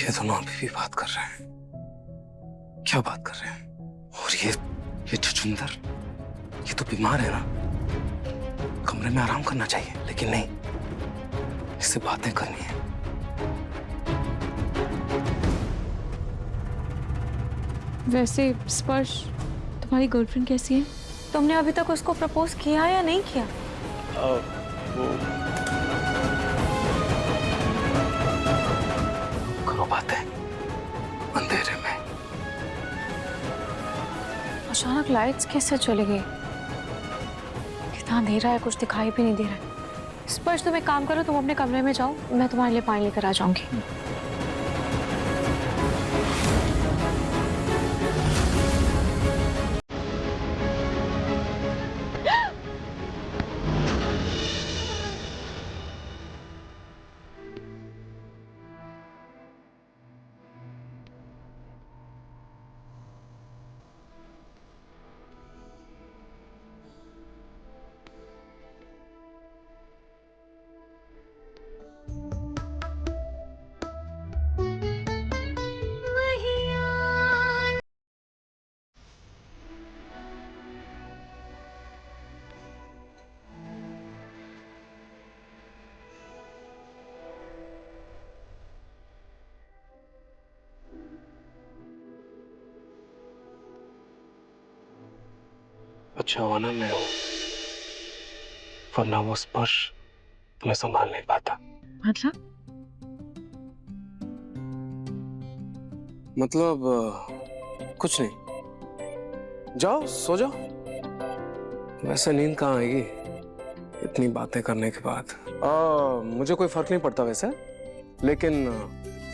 ये दोनों अभी भी बात कर रहे हैं। क्या बात कर रहे हैं? और ये छुछुंदर, ये तो बीमार है ना, कमरे में आराम करना चाहिए, लेकिन नहीं, इससे बातें करनी है। वैसे स्पर्श, तुम्हारी गर्लफ्रेंड कैसी है? तुमने अभी तक उसको प्रपोज किया या नहीं किया? वो करो बातें अंधेरे में। अचानक लाइट्स कैसे चली गई? कितना अंधेरा है, कुछ दिखाई भी नहीं दे रहा है। स्पर्श, तुम एक काम करो, तुम अपने कमरे में जाओ, मैं तुम्हारे लिए पानी लेकर आ जाऊंगी। अच्छा हुआ ना मैं हूं, वरना वो स्पर्श तुम्हें संभाल नहीं पाता। मतलब कुछ नहीं, जाओ सो जाओ। वैसे नींद कहाँ आएगी इतनी बातें करने के बाद। मुझे कोई फर्क नहीं पड़ता वैसे, लेकिन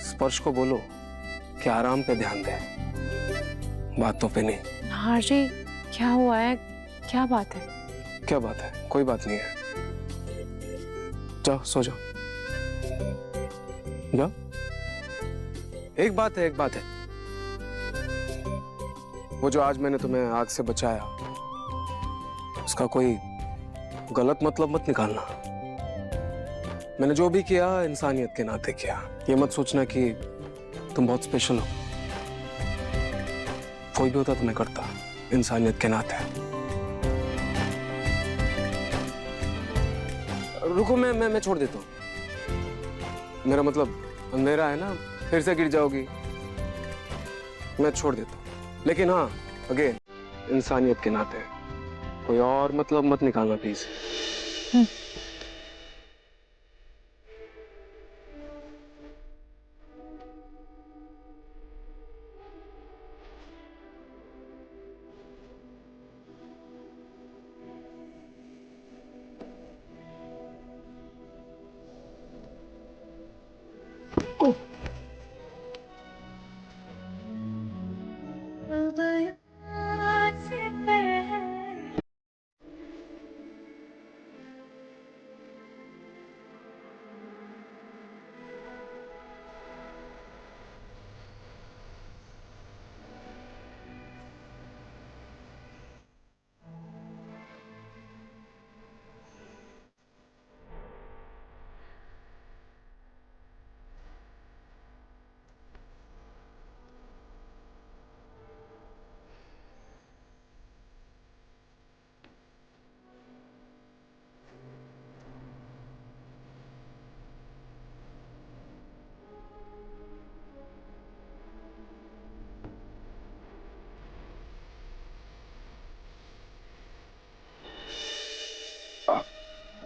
स्पर्श को बोलो कि आराम पे ध्यान दे, बातों पे नहीं। हाँ जी, क्या हुआ है? क्या बात है? क्या बात है? कोई बात नहीं है, जाओ सो जाओ, जाओ। एक बात है, वो जो आज मैंने तुम्हें आग से बचाया, उसका कोई गलत मतलब मत निकालना। मैंने जो भी किया इंसानियत के नाते किया। ये मत सोचना कि तुम बहुत स्पेशल हो, कोई भी होता तो मैं करता, इंसानियत के नाते। रुको, मैं छोड़ देता हूँ। मेरा मतलब अंधेरा है ना, फिर से गिर जाओगी, मैं छोड़ देता हूँ। लेकिन हाँ, अगेन इंसानियत के नाते कोई और मतलब मत निकालना प्लीज।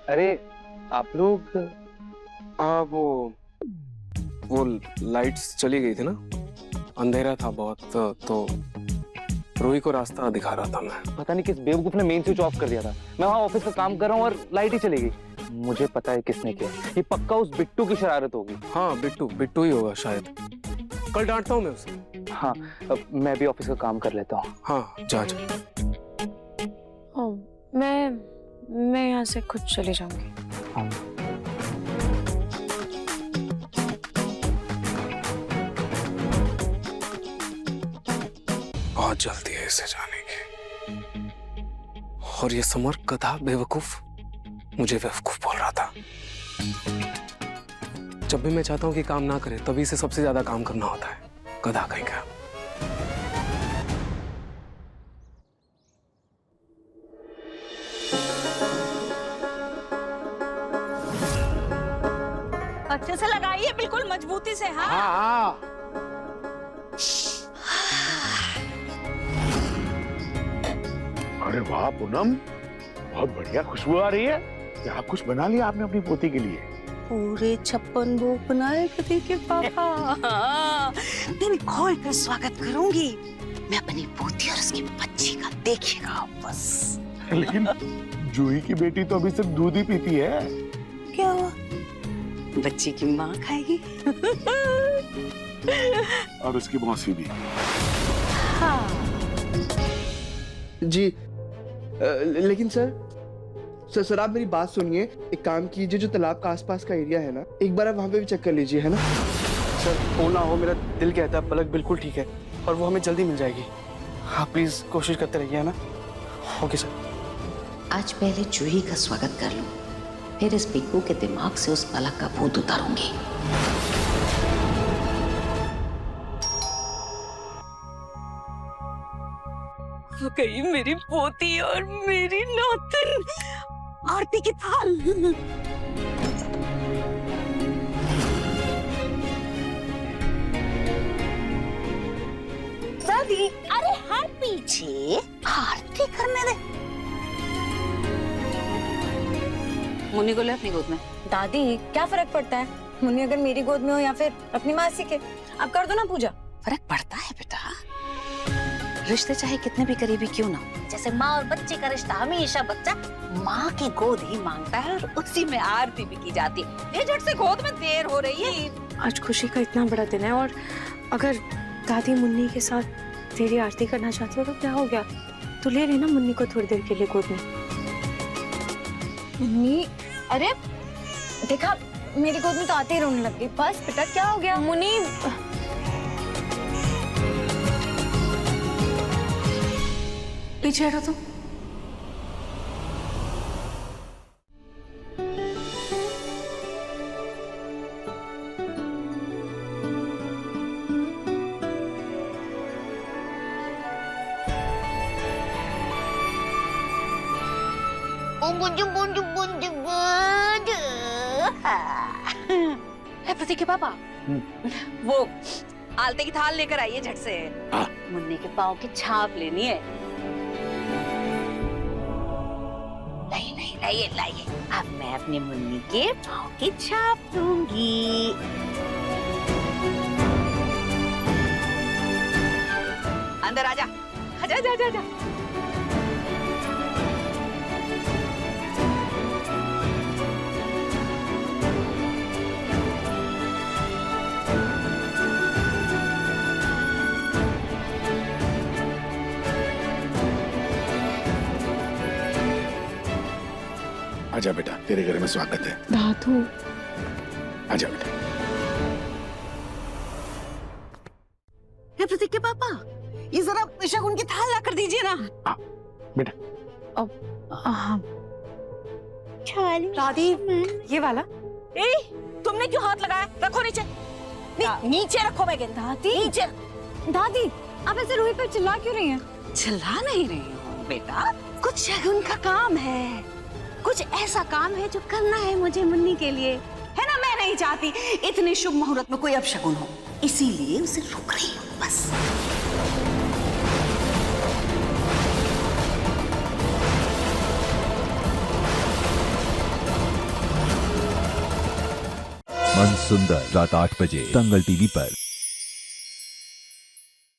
अरे आप लोग, हाँ, वो लाइट्स चली गई थी ना, अंधेरा था बहुत, तो रूही को रास्ता दिखा रहा था मैं। पता नहीं किस बेवकूफ ने मेन स्विच ऑफ कर दिया था। मैं वहाँ ऑफिस का काम कर रहा हूँ और लाइट ही चली गई। मुझे पता है किसने किया। ये पक्का उस बिट्टू की शरारत होगी। हाँ, बिट्टू ही होगा शायद। कल डांटता हूँ मैं उसे। हाँ, मैं भी ऑफिस का काम कर लेता हूँ। हाँ, जा। ओ, मैं यहाँ से खुद चली जाऊंगी। हाँ। बहुत जल्दी है इसे जाने की। और ये समर गधा बेवकूफ मुझे बेवकूफ बोल रहा था। जब भी मैं चाहता हूँ कि काम ना करे तभी से सबसे ज्यादा काम करना होता है। गधा कहीं का। अच्छे से लगाइए, बिल्कुल मजबूती से। हाँ हाँ। अरे वाह पूनम, बहुत बढ़िया खुशबू आ रही है। क्या कुछ बना लिया आपने अपनी पोती के लिए? पूरे 56 भोग बनाए पति के पापा। हाँ, दिन खोल कर स्वागत करूंगी मैं अपनी पोती और उसकी बच्ची का। देखिएगा बस। लेकिन जूही की बेटी तो अभी सिर्फ दूध ही पीती है। क्या हुआ? बच्ची की माँ खाएगी। और उसकी मौसी भी। हाँ। जी लेकिन सर आप मेरी बात सुनिए। एक काम कीजिए, जो तालाब का आसपास का एरिया है ना, एक बार आप वहाँ पे भी चेक कर लीजिए, है ना? सर हो ना हो, मेरा दिल कहता है पलक बिल्कुल ठीक है और वो हमें जल्दी मिल जाएगी। हाँ प्लीज कोशिश करते रहिए, है ना? Okay sir. आज पहले जूही का स्वागत कर लूं, फिर इस बिट्टू के दिमाग से उस पलक का भूत उतारूंगी। गई मेरी पोती और मेरी नौतन। आरती की थाल। दादी, अरे हाँ पीछे आरती करने दे। मुन्नी को ले अपनी गोद में। दादी क्या फर्क पड़ता है, मुन्नी अगर मेरी गोद में हो या फिर अपनी मासी के। अब कर दो ना पूजा। फर्क पड़ता है बेटा, रिश्ते चाहे कितने भी करीबी क्यों ना, जैसे माँ और बच्चे का रिश्ता, हमेशा बच्चा माँ की गोद ही मांगता है और उसी में आरती भी की जाती है। ये झट से गोद में देर हो रही है। आज खुशी का इतना बड़ा दिन है और अगर दादी मुन्नी के साथ तेरी आरती करना चाहती हो तो क्या हो गया, तो ले लेना मुन्नी को थोड़ी देर के लिए गोद में। मुन्नी, अरे देखा मेरी गोद में तो आते ही रोने लग गई। बस बेटा क्या हो गया? मुन्नी पीछे हटो तुम। प्रतीक के पापा, वो आलते की थाल लेकर आइए झट से। मुन्नी के पाँव की छाप लेनी है। लाइए लाइए, अब मैं अपनी मुन्नी के पाँव की छाप दूंगी। अंदर आजा, आजा जा जा जा। आजा बेटा, तेरे घर में स्वागत है। दादू आजा बेटा। प्रतीक के पापा, ये जरा शगुन की थाल ला कर दीजिए ना। बेटा दादी ये वाला। ए, तुमने क्यों हाथ लगाया? रखो नीचे। नीचे रखो। मैं कहता दादी, नीचे। दादी आप ऐसे रूही पर चिल्ला क्यों रही हैं? चिल्ला नहीं रही हूँ बेटा, कुछ शगुन का काम है, कुछ ऐसा काम है जो करना है मुझे मुन्नी के लिए, है ना? मैं नहीं चाहती इतने शुभ मुहूर्त में कोई अपशगुन हो, इसीलिए उसे रोक रही हूँ बस। मन सुंदर रात 8 बजे दंगल टीवी पर।